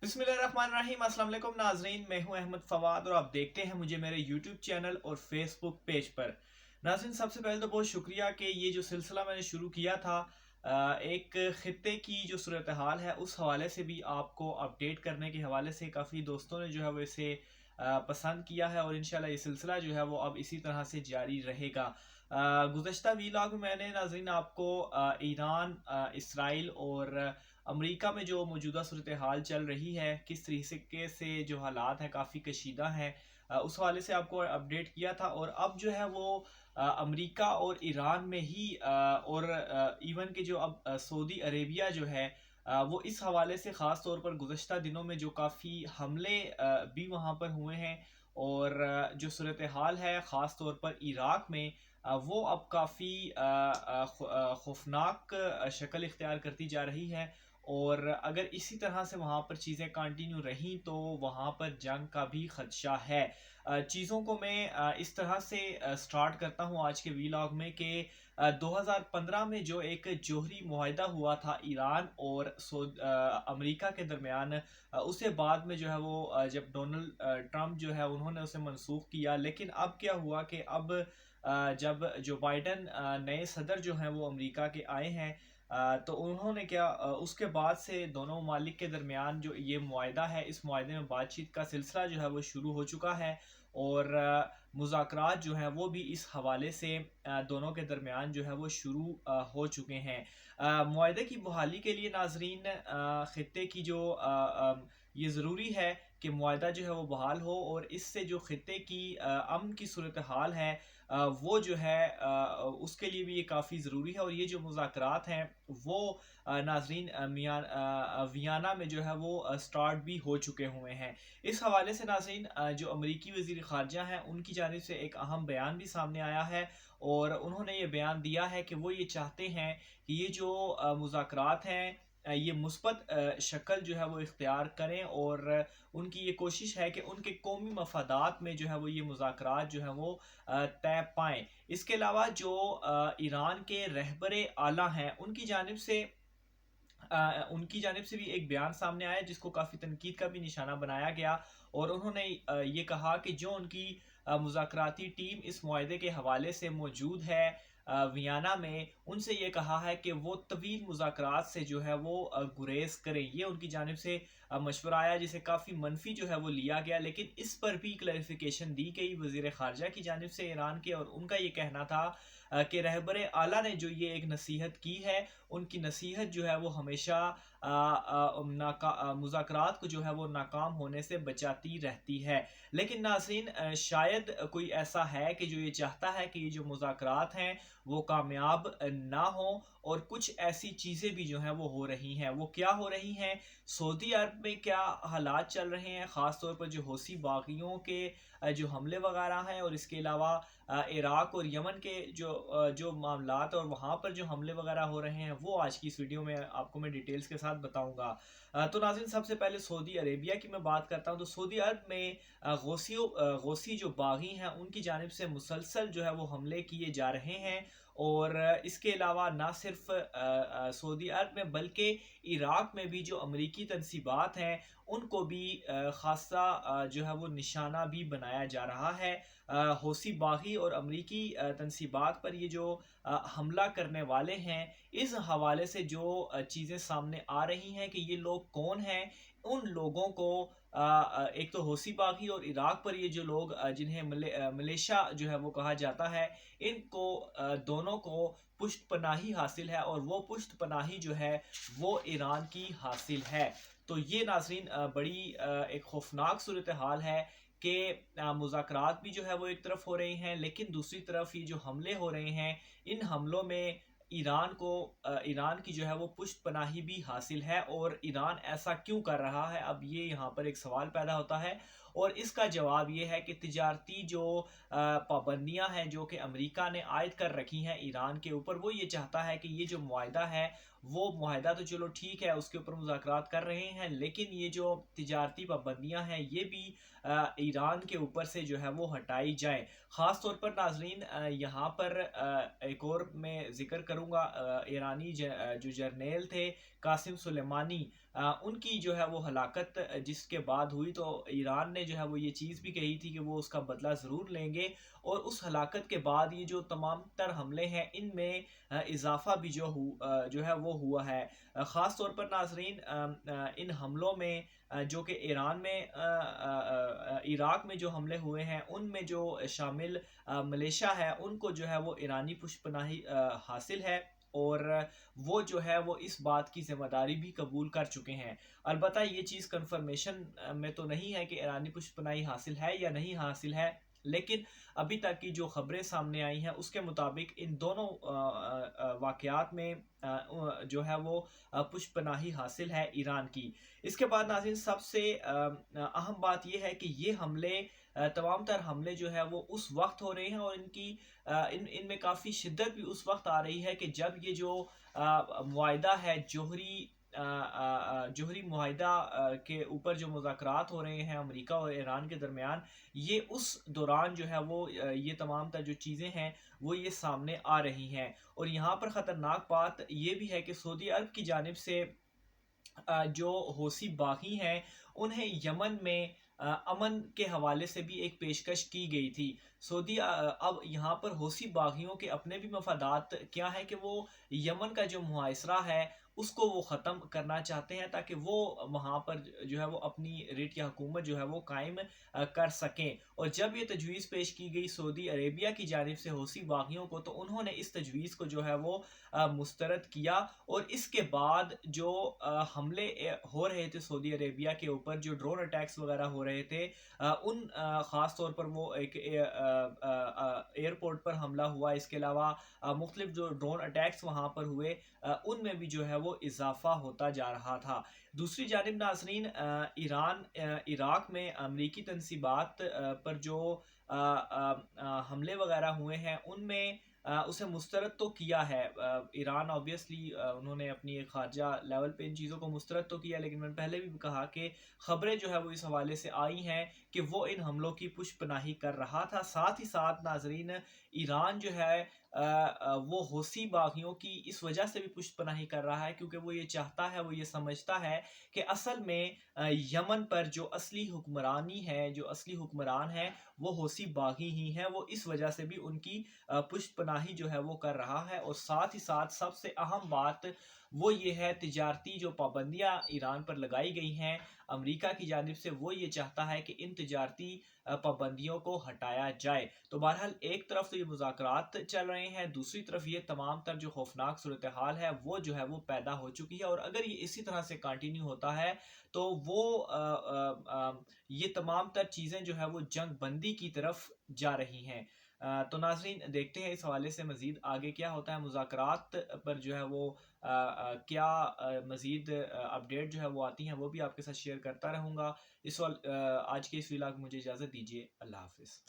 बिस्मिल्लाहिर्रहमानिर्रहीम। अस्सलाम वालेकुम नाजरीन, मैं हूं अहमद फवाद और आप देखते हैं मुझे मेरे यूट्यूब चैनल और फेसबुक पेज पर। नाजरीन, सबसे पहले तो बहुत शुक्रिया कि ये जो सिलसिला मैंने शुरू किया था, एक ख़ित्ते की जो सूरत हाल है उस हवाले से भी आपको अपडेट करने के हवाले से काफ़ी दोस्तों ने जो है वो इसे पसंद किया है और इंशाल्लाह ये सिलसिला जो है वो अब इसी तरह से जारी रहेगा। गुज़श्ता वीलॉग में मैंने नाज़रीन आपको ईरान, इसराइल और अमेरिका में जो मौजूदा सूरत हाल चल रही है, किस तरीके से जो हालात हैं काफ़ी कशीदा हैं, उस हवाले से आपको अपडेट किया था। और अब जो है वो अमेरिका और ईरान में ही और इवन के जो अब सऊदी अरेबिया जो है वो इस हवाले से ख़ास तौर पर गुज़श्ता दिनों में जो काफ़ी हमले भी वहाँ पर हुए हैं और जो सूरत हाल है ख़ास तौर पर इराक़ में वो अब काफ़ी खौफनाक शक्ल इख्तियार करती जा रही है। और अगर इसी तरह से वहाँ पर चीज़ें कंटिन्यू रहीं तो वहाँ पर जंग का भी ख़दशा है। चीज़ों को मैं इस तरह से स्टार्ट करता हूँ आज के वीलॉग में कि 2015 में जो एक जोहरी मुआहदा हुआ था ईरान और अमेरिका के दरमियान, उसके बाद में जो है वो जब डोनाल्ड ट्रंप जो है उन्होंने उसे मनसूख किया। लेकिन अब क्या हुआ कि अब जब जो बाइडन नए सदर जो हैं वो अमेरिका के आए हैं, तो उन्होंने क्या उसके बाद से दोनों ममालिक के दरमियान जो ये मुआहदा है, इस मुआहदे में बातचीत का सिलसिला जो है वो शुरू हो चुका है और मुज़ाकरात जो हैं वो भी इस हवाले से दोनों के दरमियान जो है वो शुरू हो चुके हैं। मुआहदे की बहाली के लिए नाजरीन, ख़ित्ते की जो ये ज़रूरी है कि मुआहदा जो है वो बहाल हो और इससे जो ख़ित्ते की अमन की सूरत हाल है वो जो है उसके लिए भी ये काफ़ी ज़रूरी है। और ये जो मुज़ाकरात हैं वो नाज़रीन वियना में जो है वो स्टार्ट भी हो चुके हुए हैं। इस हवाले से नाज़रीन जो अमरीकी वज़ीर ख़ारजा हैं उनकी जानिब से एक अहम बयान भी सामने आया है और उन्होंने ये बयान दिया है कि वो ये चाहते हैं कि ये जो मुज़ाकरात हैं ये मुस्बत शक्ल जो है वो इख्तियार करें और उनकी ये कोशिश है कि उनके कौमी मफादात में जो है वो ये मुज़ाकरात जो है वो तय पाएँ। इसके अलावा जो ईरान के रहबरे आला हैं उनकी जानिब से भी एक बयान सामने आया जिसको काफ़ी तनकीद का भी निशाना बनाया गया और उन्होंने ये कहा कि जो उनकी मुज़ाकराती टीम इस मुआहदे के हवाले से मौजूद है वियना में, उनसे ये कहा है कि वो तवील मुज़ाकरात से जो है वो गुरेज करें। ये उनकी जानिब से मशवरा आया जिसे काफ़ी मनफी जो है वो लिया गया, लेकिन इस पर भी क्लैरिफिकेशन दी गई वज़ीर ख़ारजा की जानिब से ईरान के। और उनका ये कहना था कि रहबरे आला ने जो ये एक नसीहत की है, उनकी नसीहत जो है वो हमेशा मुज़ाकरात को जो है वो नाकाम होने से बचाती रहती है। लेकिन नाज़रीन, शायद कोई ऐसा है कि जो ये चाहता है कि ये जो मुज़ाकरात हैं वो कामयाब ना हो और कुछ ऐसी चीज़ें भी जो हैं वो हो रही हैं। वो क्या हो रही हैं? सऊदी अरब में क्या हालात चल रहे हैं, ख़ास तौर पर जो हौसी बागियों के जो हमले वगैरह हैं और इसके अलावा इराक़ और यमन के जो मामलात और वहाँ पर जो हमले वगैरह हो रहे हैं वो आज की इस वीडियो में आपको मैं डिटेल्स के साथ बताऊंगा। तो नाज़रीन, सबसे पहले सऊदी अरेबिया की मैं बात करता हूँ। तो सऊदी अरब में गौसी जो बागी हैं उनकी जानिब से मुसलसल जो है वो हमले किए जा रहे हैं और इसके अलावा ना सिर्फ सऊदी अरब में बल्कि इराक़ में भी जो अमरीकी तनसीबात हैं उनको भी ख़ासा जो है वो निशाना भी बनाया जा रहा है। हौसी बागी और अमरीकी तनसीबात पर ये जो हमला करने वाले हैं, इस हवाले से जो चीज़ें सामने आ रही हैं कि ये लोग कौन हैं, उन लोगों को एक तो हौसी बागी और इराक़ पर ये जो लोग जिन्हें मलेशिया जो है वो कहा जाता है, इनको दोनों को पुष्ट पनाही हासिल है और वो पुष्ट पनाही जो है वो ईरान की हासिल है। तो ये नाज़रीन बड़ी एक खौफनाक सूरत हाल है कि मुज़ाकरात भी जो है वो एक तरफ हो रहे हैं, लेकिन दूसरी तरफ ये जो हमले हो रहे हैं, इन हमलों में ईरान की जो है वो पुष्ट पनाही भी हासिल है। और ईरान ऐसा क्यों कर रहा है, अब ये यहाँ पर एक सवाल पैदा होता है। اور اس کا جواب یہ ہے کہ تجارتی جو پابندیاں ہیں جو کہ امریکہ نے عائد کر رکھی ہیں ایران کے اوپر، وہ یہ چاہتا ہے کہ یہ جو معاہدہ ہے وہ معاہدہ تو چلو ٹھیک ہے، اس کے اوپر مذاکرات کر رہے ہیں، لیکن یہ جو تجارتی پابندیاں ہیں یہ بھی ایران کے اوپر سے جو ہے وہ ہٹائی جائیں۔ خاص طور پر ناظرین یہاں پر ایک اور میں ذکر کروں گا، ایرانی جو جرنیل تھے قاسم سلیمانی، ان کی جو ہے وہ ہلاکت جس کے بعد ہوئی تو ایران نے جو ہے وہ یہ چیز بھی کہی تھی کہ وہ اس کا بدلہ ضرور لیں گے، اور اس ہلاکت کے بعد یہ جو تمام تر حملے ہیں ان میں اضافہ بھی جو ہے وہ ہوا ہے۔ خاص طور پر ناظرین ان حملوں میں جو کہ ایران میں عراق میں جو حملے ہوئے ہیں ان میں جو شامل ملیشیا ہے ان کو جو ہے وہ ایرانی پشت پناہی حاصل ہے، اور وہ جو ہے وہ اس بات کی ذمہ داری بھی قبول کر چکے ہیں۔ البتہ یہ چیز کنفرمیشن میں تو نہیں ہے کہ ایرانی پشت پناہی حاصل ہے یا نہیں حاصل ہے، لیکن ابھی تک کی جو خبریں سامنے آئی ہیں اس کے مطابق ان دونوں واقعات میں جو ہے وہ پشت پناہی حاصل ہے ایران کی۔ اس کے بعد ناظرین سب سے اہم بات یہ ہے کہ یہ حملے تمام تر حملے جو ہے وہ اس وقت ہو رہے ہیں، اور ان میں کافی شدت بھی اس وقت آ رہی ہے کہ جب یہ جو معاہدہ ہے جوہری معاہدہ کے اوپر جو مذاکرات ہو رہے ہیں امریکہ اور ایران کے درمیان، یہ اس دوران جو ہے وہ یہ تمام تر جو چیزیں ہیں وہ یہ سامنے آ رہی ہیں۔ اور یہاں پر خطرناک بات یہ بھی ہے کہ سعودی عرب کی جانب سے جو حوثی باغی ہیں انہیں یمن میں امن کے حوالے سے بھی ایک پیشکش کی گئی تھی۔ سعودی اب یہاں پر حوثی باغیوں کے اپنے بھی مفادات کیا ہے کہ وہ یمن کا جو محاصرہ ہے اس کو وہ ختم کرنا چاہتے ہیں تاکہ وہ وہاں پر جو ہے وہ اپنی ریٹ یا حکومت جو ہے وہ قائم کر سکیں۔ اور جب یہ تجویز پیش کی گئی سعودی عربیہ کی جانب سے حوثی باغیوں کو تو انہوں نے اس تجویز کو جو ہے وہ مسترد کیا، اور اس کے بعد جو حملے ہو رہے تھے سعودی عربیہ کے اوپر، جو ڈرون اٹیکس وغیرہ ہو رہے تھے ان خاص طور پر وہ ایک ایئرپورٹ پر حملہ ہوا، اس کے علاوہ مختلف جو ڈرون اٹیکس وہاں پر ہوئے ان میں بھی جو ہے وہ اضافہ ہوتا جا رہا تھا۔ دوسری جانب ناظرین ایران عراق میں امریکی تنصیبات پر جو حملے وغیرہ ہوئے ہیں ان میں اسے مسترد تو کیا ہے ایران، آبویسلی انہوں نے اپنی ایک خارجہ لیول پہ ان چیزوں کو مسترد تو کیا، لیکن میں نے پہلے بھی کہا کہ خبریں جو ہے وہ اس حوالے سے آئی ہیں کہ وہ ان حملوں کی پشت پناہی کر رہا تھا۔ ساتھ ہی ساتھ ناظرین ایران جو ہے وہ حوثی باغیوں کی اس وجہ سے بھی پشت پناہی کر رہا ہے کیونکہ وہ یہ چاہتا ہے، وہ یہ سمجھتا ہے کہ اصل میں یمن پر جو اصلی حکمرانی ہے، جو اصلی حکمران ہے وہ حوثی باغی ہی ہیں، وہ اس وجہ سے بھی ان کی پشت پناہی جو ہے وہ کر رہا ہے۔ اور ساتھ ہی ساتھ سب سے اہم بات وہ یہ ہے تجارتی جو پابندیاں ایران پر لگائی گئی ہیں امریکہ کی جانب سے، وہ یہ چاہتا ہے کہ ان تجارتی پابندیوں کو ہٹایا جائے۔ تو بہرحال ایک طرف تو یہ مذاکرات چل رہے ہیں، دوسری طرف یہ تمام تر جو خوفناک صورتحال ہے وہ جو ہے وہ پیدا ہو چکی ہے، اور اگر یہ اسی طرح سے کنٹینیو ہوتا ہے تو وہ یہ تمام تر چیزیں جو ہے وہ جنگ بندی کی طرف جا رہی ہیں۔ تو ناظرین دیکھتے ہیں اس حوالے سے مزید آگے کیا ہوتا ہے، مذاکرات پر جو ہے وہ کیا مزید اپڈیٹ جو ہے وہ آتی ہیں وہ بھی آپ کے ساتھ شیئر کرتا رہوں گا۔ آج کے اس ویلاگ میں مجھے اجازت دیجیے، اللہ حافظ۔